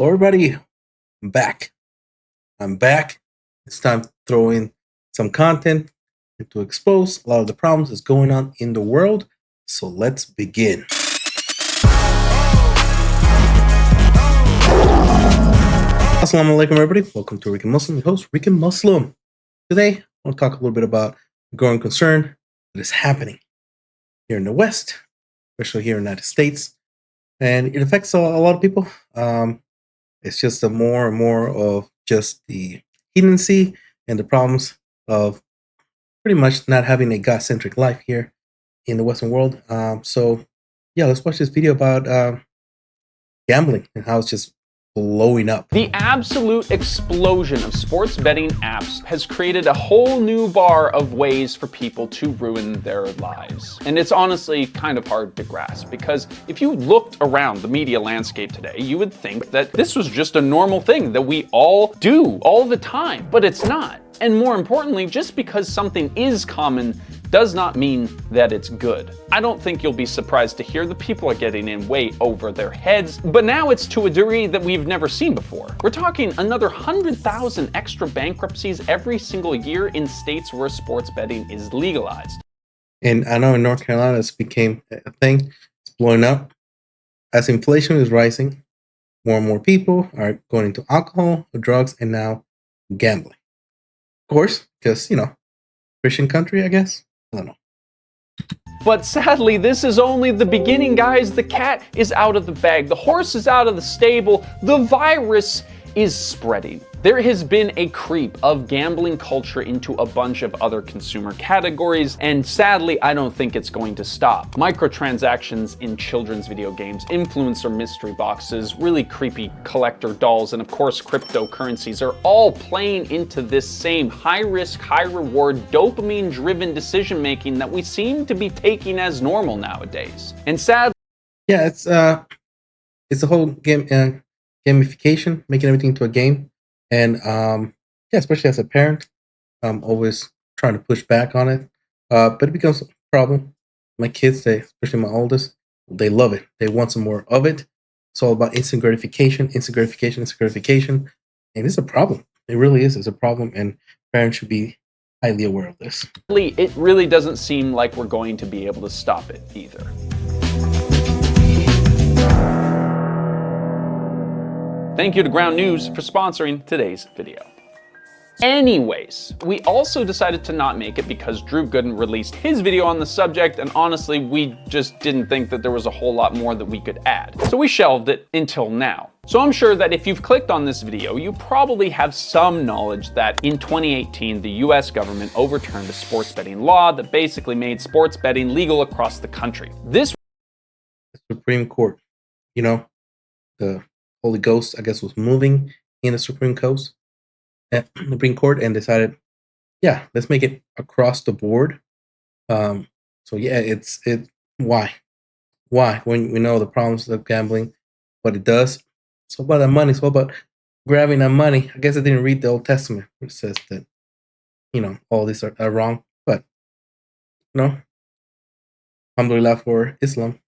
Hello, everybody. I'm back. I'm back. It's time to throw in some content and to expose a lot of the problems that's going on in the world. So let's begin. Assalamu alaikum, everybody. Welcome to Rican Muslim, your host, Rican Muslim. Today, I want to talk a little bit about the growing concern that is happening here in the West, especially here in the United States. And it affects a lot of people. It's just more and more of just the hedonisy and the problems of pretty much not having a God-centric life here in the Western world. So, let's watch this video about gambling and how it's just blowing up. The absolute explosion of sports betting apps has created a whole new bar of ways for people to ruin their lives. And it's honestly kind of hard to grasp, because if you looked around the media landscape today, you would think that this was just a normal thing that we all do all the time, but it's not. And more importantly, just because something is common does not mean that it's good. I don't think you'll be surprised to hear that people are getting in way over their heads, but now it's to a degree that we've never seen before. We're talking another 100,000 extra bankruptcies every single year in states where sports betting is legalized. And I know in North Carolina, this became a thing. It's blowing up. As inflation is rising, more and more people are going into alcohol, drugs, and now gambling. Of course, because, Christian country, I guess. I don't know. But sadly, this is only the beginning, guys. The cat is out of the bag. The horse is out of the stable. The virus is spreading. There has been a creep of gambling culture into a bunch of other consumer categories, and sadly, I don't think it's going to stop. Microtransactions in children's video games, influencer mystery boxes, really creepy collector dolls, and of course, cryptocurrencies are all playing into this same high-risk, high-reward, dopamine-driven decision-making that we seem to be taking as normal nowadays. And sadly, it's the whole game gamification, making everything into a game. And especially as a parent, I'm always trying to push back on it. But it becomes a problem. My kids, especially my oldest, they love it. They want some more of it. It's all about instant gratification. And it's a problem. It really is. It's a problem. And parents should be highly aware of this. It really doesn't seem like we're going to be able to stop it either. Thank you to Ground News for sponsoring today's video. Anyways, we also decided to not make it because Drew Gooden released his video on the subject, and honestly, we just didn't think that there was a whole lot more that we could add. So we shelved it until now. So I'm sure that if you've clicked on this video, you probably have some knowledge that in 2018, the US government overturned a sports betting law that basically made sports betting legal across the country. This Supreme Court, the Holy Ghost, I guess, was moving in the Supreme Court and decided, let's make it across the board. Why? When we know the problems of gambling, what it does. It's all about that money. It's all about grabbing that money. I guess I didn't read the Old Testament, which says that, all these are wrong. But, alhamdulillah for Islam.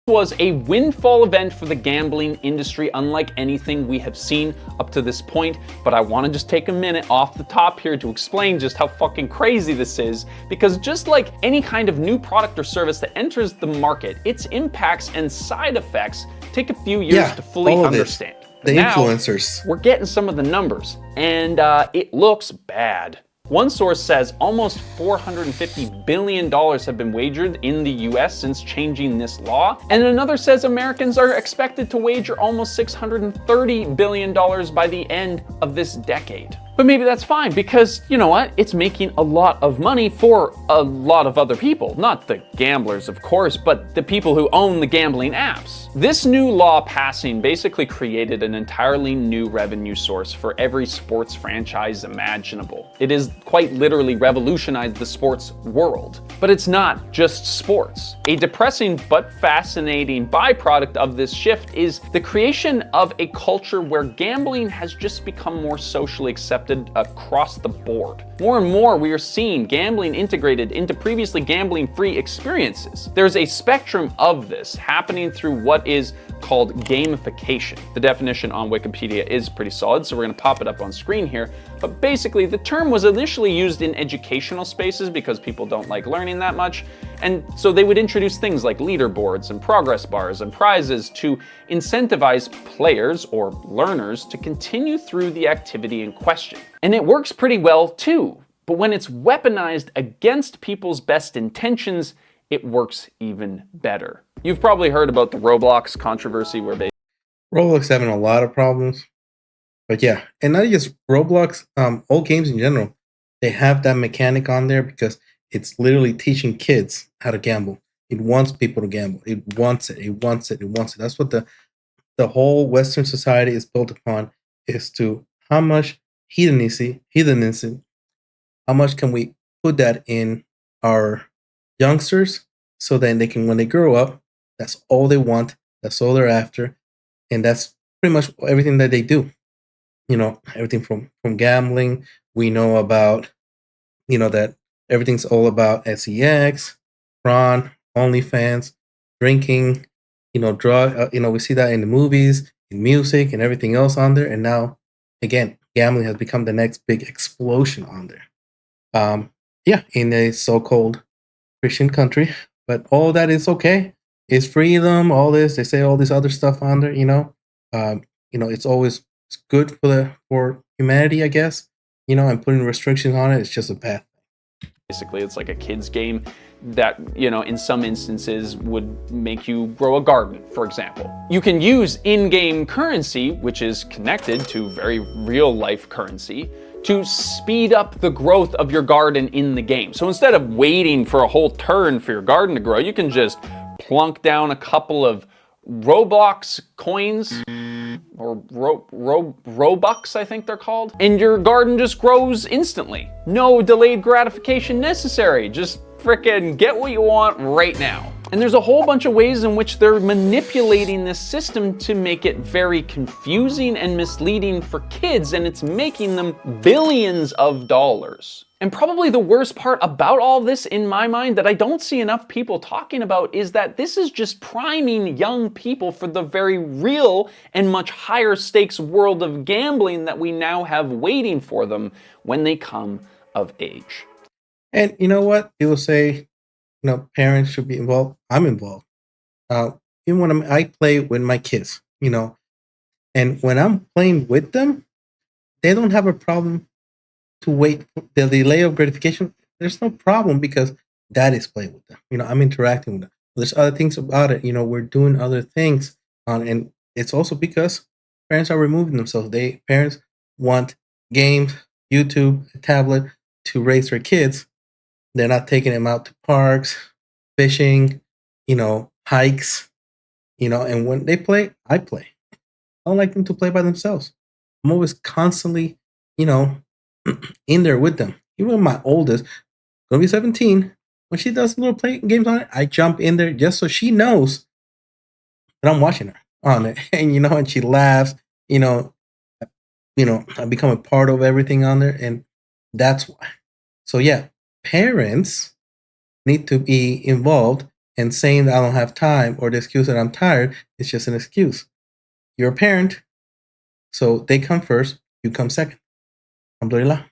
Was a windfall event for the gambling industry unlike anything we have seen up to this point, but I want to just take a minute off the top here to explain just how fucking crazy this is, because just like any kind of new product or service that enters the market, its impacts and side effects take a few years to fully understand. The influencers. We're getting some of the numbers, and it looks bad. One source says almost $450 billion have been wagered in the US since changing this law. And another says Americans are expected to wager almost $630 billion by the end of this decade. But maybe that's fine, because you know what? It's making a lot of money for a lot of other people. Not the gamblers, of course, but the people who own the gambling apps. This new law passing basically created an entirely new revenue source for every sports franchise imaginable. It has quite literally revolutionized the sports world. But it's not just sports. A depressing but fascinating byproduct of this shift is the creation of a culture where gambling has just become more socially accepted across the board. More and more, we are seeing gambling integrated into previously gambling-free experiences. There's a spectrum of this happening through what is called gamification. The definition on Wikipedia is pretty solid, so we're going to pop it up on screen here. But basically, the term was initially used in educational spaces because people don't like learning that much. And so they would introduce things like leaderboards and progress bars and prizes to incentivize players or learners to continue through the activity in question. And it works pretty well too. But when it's weaponized against people's best intentions, it works even better. You've probably heard about the Roblox controversy where they Roblox having a lot of problems. But yeah, and not just Roblox, all games in general, they have that mechanic on there because it's literally teaching kids how to gamble. It wants people to gamble. It wants it. It wants it. It wants it. That's what the whole Western society is built upon, is to how much hedonism, how much can we put that in our youngsters so then they can, when they grow up, that's all they want, that's all they're after, and that's pretty much everything that they do. Everything from gambling. We know about, that everything's all about sex, prawn, OnlyFans, drinking, drug. We see that in the movies, in music, and everything else on there. And now, again, gambling has become the next big explosion on there. In a so-called Christian country, but all that is okay. It's freedom. All this, they say all this other stuff on there. It's good for humanity, I guess. And putting restrictions on it, it's just a bad thing. Basically, it's like a kid's game that, in some instances would make you grow a garden, for example. You can use in-game currency, which is connected to very real-life currency, to speed up the growth of your garden in the game. So instead of waiting for a whole turn for your garden to grow, you can just plunk down a couple of Roblox coins, or Robux, I think they're called, and your garden just grows instantly. No delayed gratification necessary. Just frickin' get what you want right now. And there's a whole bunch of ways in which they're manipulating this system to make it very confusing and misleading for kids, and it's making them billions of dollars. And probably the worst part about all this, in my mind, that I don't see enough people talking about, is that this is just priming young people for the very real and much higher stakes world of gambling that we now have waiting for them when they come of age. And you know what? People say, parents should be involved. I'm involved. Even when I play with my kids, and when I'm playing with them, they don't have a problem to wait for the delay of gratification. There's no problem because dad is playing with them. I'm interacting with them. There's other things about it. We're doing other things and it's also because parents are removing themselves. Parents want games, YouTube, a tablet to raise their kids. They're not taking them out to parks, fishing, hikes, and when they play, I play. I don't like them to play by themselves. I'm always constantly, in there with them. Even my oldest, gonna be 17, when she does little play games on it, I jump in there just so she knows that I'm watching her on it. And and she laughs, I become a part of everything on there, and that's why. So yeah, parents need to be involved, and saying that I don't have time or the excuse that I'm tired is just an excuse. You're a parent, so they come first, you come second. Alhamdulillah.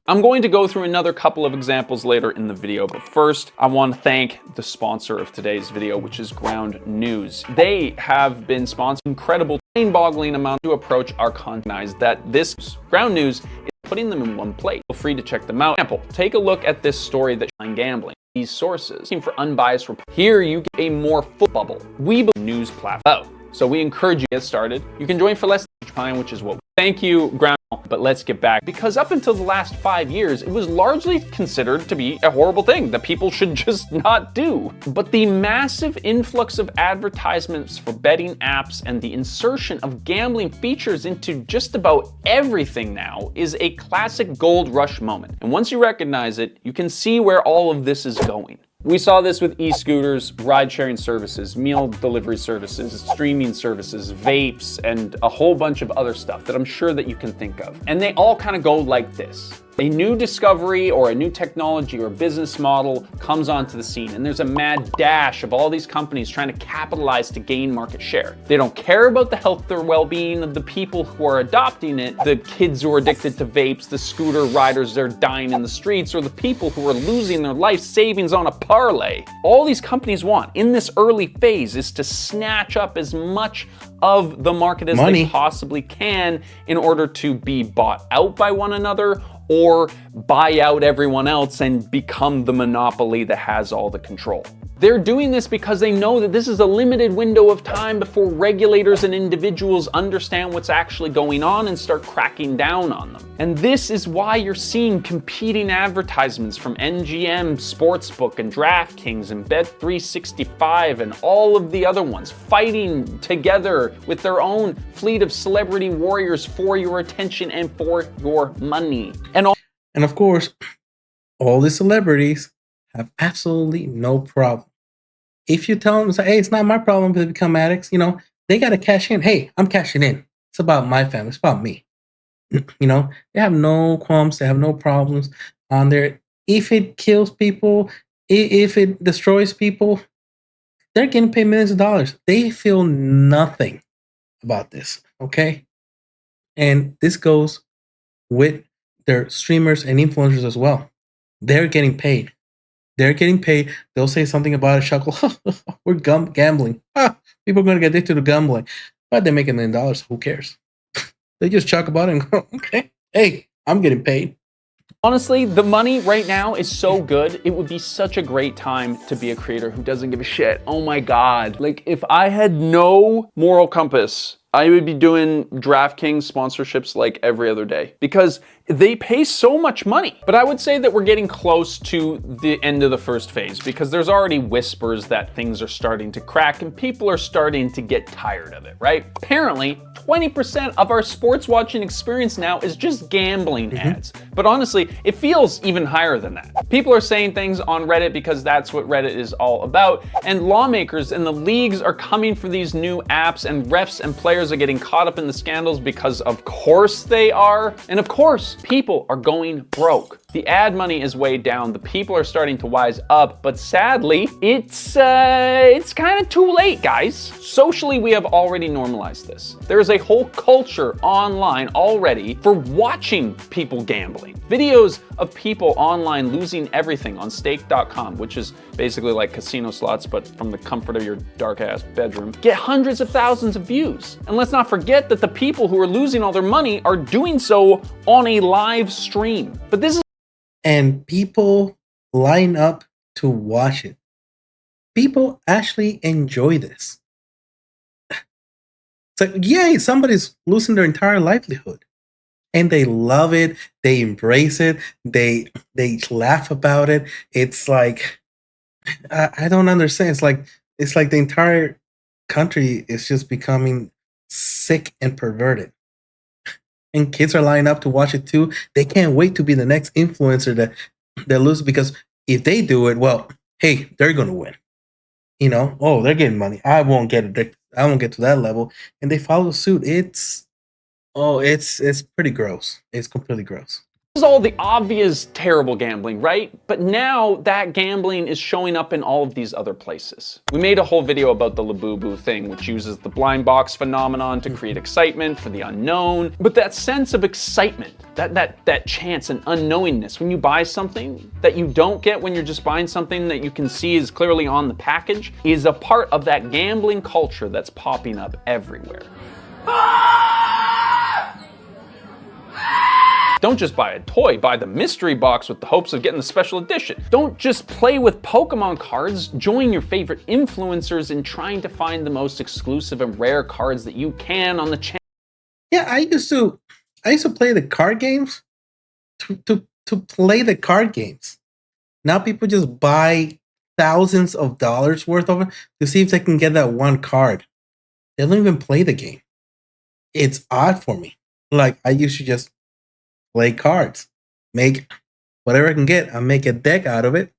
I'm going to go through another couple of examples later in the video, but first I want to thank the sponsor of today's video, which is Ground News. They have been sponsoring incredible, mind-boggling amount to approach our content that this Ground News is putting them in one place. Feel free to check them out. For example, take a look at this story that on gambling. These sources for unbiased report. Here you get a more full bubble. We believe news platform. So we encourage you to get started. You can join for less than time, which is what we thank you, Ground. But let's get back, because up until the last 5 years, it was largely considered to be a horrible thing that people should just not do. But the massive influx of advertisements for betting apps and the insertion of gambling features into just about everything now is a classic gold rush moment. And once you recognize it, you can see where all of this is going. We saw this with e-scooters, ride-sharing services, meal delivery services, streaming services, vapes, and a whole bunch of other stuff that I'm sure that you can think of. And they all kind of go like this. A new discovery or a new technology or business model comes onto the scene, and there's a mad dash of all these companies trying to capitalize to gain market share. They don't care about the health or well-being of the people who are adopting it, the kids who are addicted to vapes, the scooter riders that are dying in the streets, or the people who are losing their life savings on a parlay. All these companies want in this early phase is to snatch up as much of the market as they possibly can in order to be bought out by one another or buy out everyone else and become the monopoly that has all the control. They're doing this because they know that this is a limited window of time before regulators and individuals understand what's actually going on and start cracking down on them. And this is why you're seeing competing advertisements from NGM, Sportsbook, and DraftKings, and Bet365, and all of the other ones fighting together with their own fleet of celebrity warriors for your attention and for your money. And of course, all the celebrities have absolutely no problem. If you tell them, hey, it's not my problem to become addicts, they got to cash in. Hey, I'm cashing in. It's about my family. It's about me. They have no qualms. They have no problems on there. If it kills people, if it destroys people, they're getting paid millions of dollars. They feel nothing about this. Okay. And this goes with their streamers and influencers as well. They're getting paid. They'll say something about a chuckle. We're gambling. People are going to get addicted to gambling. But they make $1 million. Who cares? They just chuck about it and go, okay, hey, I'm getting paid. Honestly, the money right now is so good. It would be such a great time to be a creator who doesn't give a shit. Oh my God. Like, if I had no moral compass, I would be doing DraftKings sponsorships like every other day because they pay so much money. But I would say that we're getting close to the end of the first phase because there's already whispers that things are starting to crack and people are starting to get tired of it, right? Apparently, 20% of our sports watching experience now is just gambling ads. But honestly, it feels even higher than that. People are saying things on Reddit because that's what Reddit is all about. And lawmakers and the leagues are coming for these new apps, and refs and players are getting caught up in the scandals because of course they are. And of course, people are going broke. The ad money is way down. The people are starting to wise up, but sadly, it's kind of too late, guys. Socially, we have already normalized this. There is a whole culture online already for watching people gambling. Videos of people online losing everything on stake.com, which is basically like casino slots, but from the comfort of your dark ass bedroom, get hundreds of thousands of views. And let's not forget that the people who are losing all their money are doing so on a live stream. But this is and people line up to watch it. People actually enjoy this. It's like, yay, somebody's losing their entire livelihood. And they love it. They embrace it. They laugh about it. It's like, I don't understand. It's like the entire country is just becoming sick and perverted. And kids are lining up to watch it too. They can't wait to be the next influencer that loses, because if they do it, well, hey, they're gonna win. Oh, they're getting money. I won't get addicted. I won't get to that level. And they follow suit. It's pretty gross. It's completely gross. This is all the obvious terrible gambling, right? But now that gambling is showing up in all of these other places. We made a whole video about the Labubu thing, which uses the blind box phenomenon to create excitement for the unknown. But that sense of excitement, that chance and unknowingness when you buy something that you don't get when you're just buying something that you can see is clearly on the package, is a part of that gambling culture that's popping up everywhere. Don't just buy a toy, buy the mystery box with the hopes of getting the special edition. Don't just play with Pokemon cards, join your favorite influencers in trying to find the most exclusive and rare cards that you can on the channel. Yeah, I used to play the card games to play the card games. Now people just buy thousands of dollars worth of it to see if they can get that one card. They don't even play the game. It's odd for me. Like, I used to just play cards, make whatever I can get. I make a deck out of it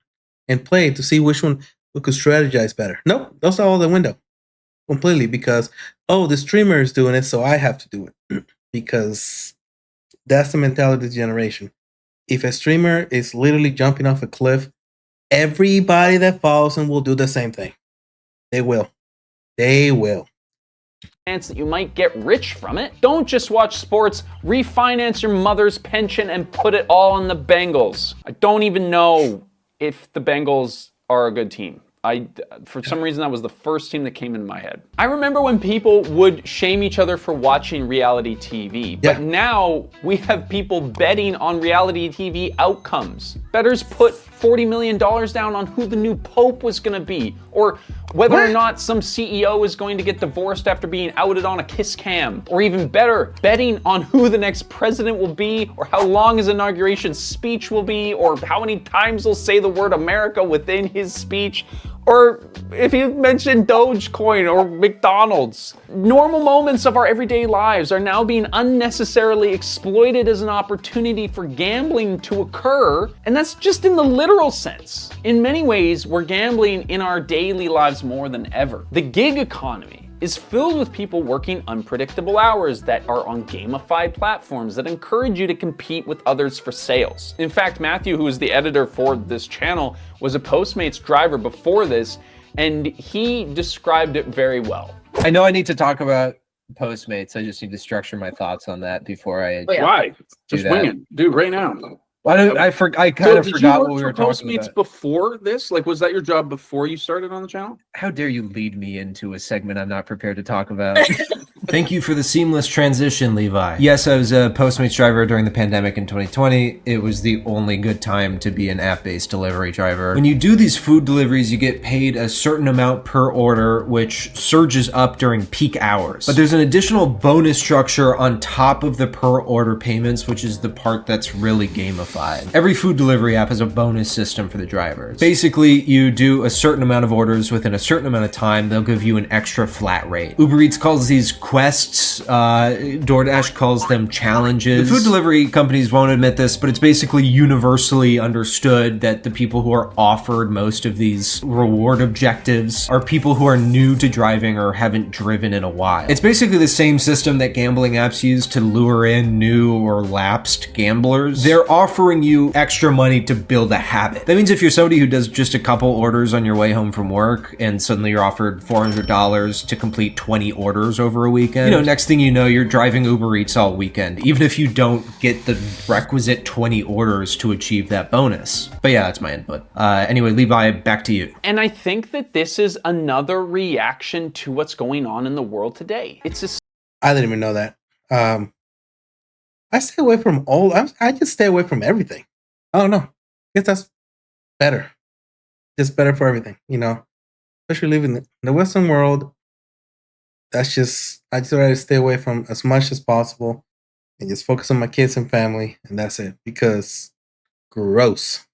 and play to see which one we could strategize better. Nope, those are all the window completely because, oh, the streamer is doing it, so I have to do it because that's the mentality of this generation. if a streamer is literally jumping off a cliff, everybody that follows him will do the same thing. They will. They will. Chance that you might get rich from it. Don't just watch sports, refinance your mother's pension and put it all on the Bengals. I don't even know if the Bengals are a good team. For some reason, that was the first team that came into my head. I remember when people would shame each other for watching reality TV, but now we have people betting on reality TV outcomes. Bettors put $40 million down on who the new pope was gonna be, or whether or not some CEO is going to get divorced after being outed on a kiss cam, or even better, betting on who the next president will be, or how long his inauguration speech will be, or how many times he'll say the word America within his speech, or if he mentioned Dogecoin or McDonald's. Normal moments of our everyday lives are now being unnecessarily exploited as an opportunity for gambling to occur, and that's just in the literal sense. In many ways, we're gambling in our daily lives more than ever. The gig economy is filled with people working unpredictable hours that are on gamified platforms that encourage you to compete with others for sales. In fact, Matthew, who is the editor for this channel, was a Postmates driver before this, and he described it very well. I know I need to talk about Postmates. I just need to structure my thoughts on that before I. Why? Just wing it, dude, right now. I kind of forgot what we were talking Postmates about. before this? Like, was that your job before you started on the channel? How dare you lead me into a segment I'm not prepared to talk about? Thank you for the seamless transition, Levi. Yes, I was a Postmates driver during the pandemic in 2020. It was the only good time to be an app-based delivery driver. When you do these food deliveries, you get paid a certain amount per order, which surges up during peak hours. But there's an additional bonus structure on top of the per order payments, which is the part that's really gamified. Every food delivery app has a bonus system for the drivers. Basically, you do a certain amount of orders within a certain amount of time, they'll give you an extra flat rate. Uber Eats calls these quests, DoorDash calls them challenges. The food delivery companies won't admit this, but it's basically universally understood that the people who are offered most of these reward objectives are people who are new to driving or haven't driven in a while. It's basically the same system that gambling apps use to lure in new or lapsed gamblers. They're offering you extra money to build a habit. That means if you're somebody who does just a couple orders on your way home from work and suddenly you're offered $400 to complete 20 orders over a weekend, next thing you know, you're driving Uber Eats all weekend, even if you don't get the requisite 20 orders to achieve that bonus. But yeah, that's my input. Anyway, Levi, back to you. And I think that this is another reaction to what's going on in the world today. I didn't even know that. I stay away from I just stay away from everything. I don't know. I guess that's better. Just better for everything, especially living in the Western world. I just rather stay away from as much as possible and just focus on my kids and family, and that's it, because gross.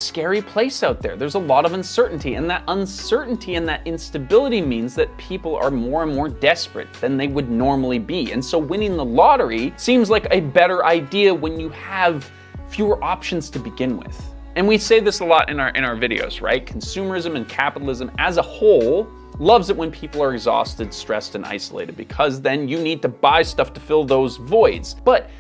Scary place out there. There's a lot of uncertainty, and that uncertainty and that instability means that people are more and more desperate than they would normally be. And so winning the lottery seems like a better idea when you have fewer options to begin with. And we say this a lot in our videos, right? Consumerism and capitalism as a whole loves it when people are exhausted, stressed, and isolated, because then you need to buy stuff to fill those voids. But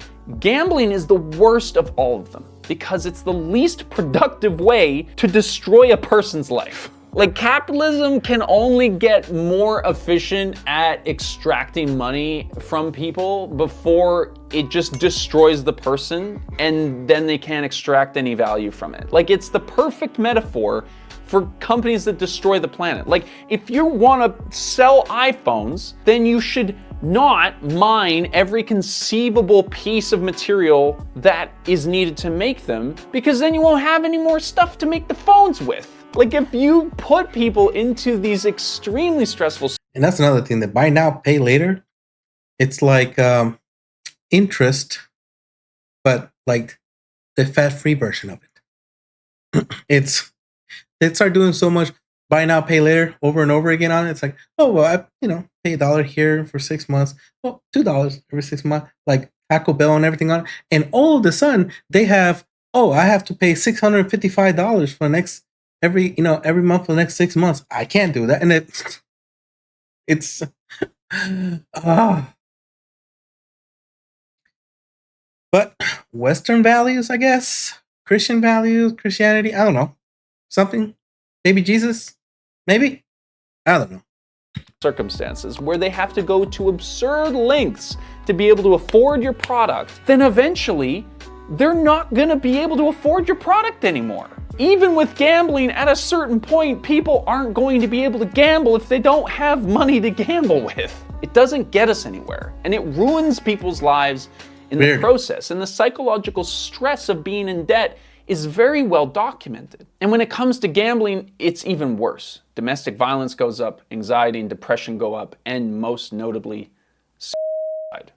gambling is the worst of all of them, because it's the least productive way to destroy a person's life. Like, capitalism can only get more efficient at extracting money from people before it just destroys the person, and then they can't extract any value from it. Like, it's the perfect metaphor for companies that destroy the planet. Like, if you want to sell iPhones, then you should not mine every conceivable piece of material that is needed to make them, because then you won't have any more stuff to make the phones with. Like, if you put people into these extremely stressful... And that's another thing, that buy now, pay later. It's like interest, but like the fat-free version of it. They start doing so much buy now, pay later over and over again on it. It's like, oh, well, I pay $1 here for 6 months. Oh, $2 every 6 months, like Taco Bell and everything on it. And all of a sudden they have, I have to pay $655 for the next every month for the next 6 months. I can't do that. And it's But Western values, I guess, Christian values, Christianity, I don't know, something, maybe Jesus, maybe, I don't know. Circumstances where they have to go to absurd lengths to be able to afford your product, then eventually they're not going to be able to afford your product anymore. Even with gambling, at a certain point, people aren't going to be able to gamble if they don't have money to gamble with. It doesn't get us anywhere, and it ruins people's lives in the process. And the psychological stress of being in debt is very well documented. And when it comes to gambling, it's even worse. Domestic violence goes up, anxiety and depression go up, and most notably, suicide.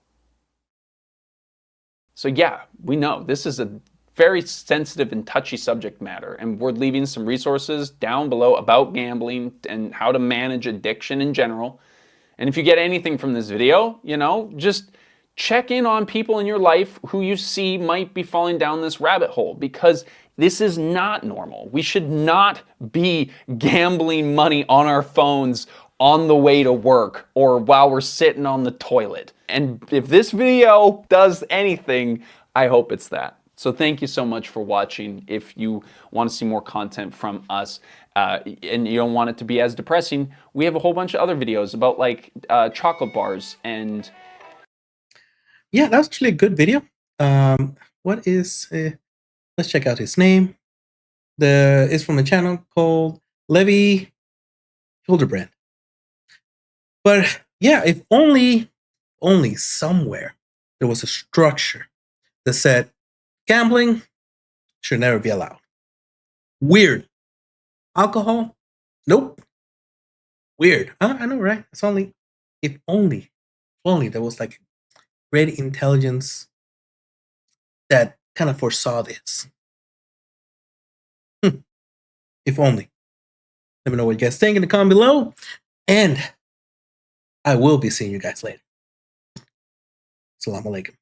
So yeah, we know this is a very sensitive and touchy subject matter, and we're leaving some resources down below about gambling and how to manage addiction in general. And if you get anything from this video, you know, just check in on people in your life who you see might be falling down this rabbit hole, because this is not normal. We should not be gambling money on our phones on the way to work or while we're sitting on the toilet. And if this video does anything, I hope it's that. So thank you so much for watching. If you want to see more content from us and you don't want it to be as depressing, we have a whole bunch of other videos about like chocolate bars and... Yeah, that was actually a good video. What is... let's check out his name. It's from a channel called Levi Hildebrand. But yeah, if only somewhere there was a structure that said gambling should never be allowed. Weird. Alcohol? Nope. Weird. I know, right? It's only, if only there was like great intelligence that kind of foresaw this. If only. Let me know what you guys think in the comment below. And I will be seeing you guys later. Assalamu alaikum.